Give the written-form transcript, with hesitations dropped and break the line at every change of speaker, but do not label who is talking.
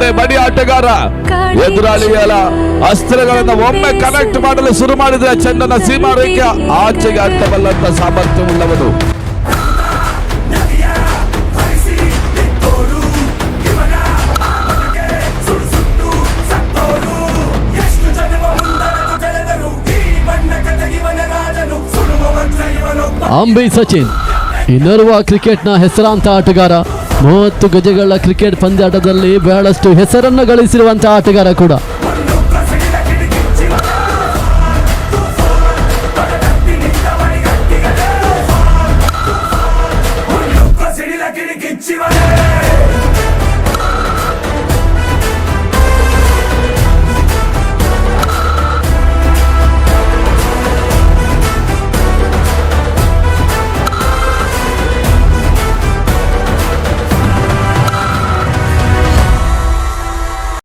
ಕಡೆ ಬಡಿ ಆಟಗಾರ ಎದುರಾಳಿಗಳ ಅಸ್ತ್ರಗಳನ್ನ ಒಮ್ಮೆ ಕನೆಕ್ಟ್ ಮಾಡಲು ಶುರು ಮಾಡಿದ್ರೆ ಚೆಂಡನ್ನ ಸೀಮಾ ರೇಖೆ ಆಚೆಗೆ ಅಡ್ಡಬಲ್ಲಂತ ಸಾಮರ್ಥ್ಯವುಳ್ಳವನು.
ಅಂಬಿ ಸಚಿನ್ ಇನ್ನೋರ್ವ ಕ್ರಿಕೆಟ್ನ ಹೆಸರಾಂತ ಆಟಗಾರ. 30 ಗಜಗಳ ಕ್ರಿಕೆಟ್ ಪಂದ್ಯಾಟದಲ್ಲಿ ಬಹಳಷ್ಟು ಹೆಸರನ್ನು ಗಳಿಸಿರುವಂತಹ ಆಟಗಾರ ಕೂಡ.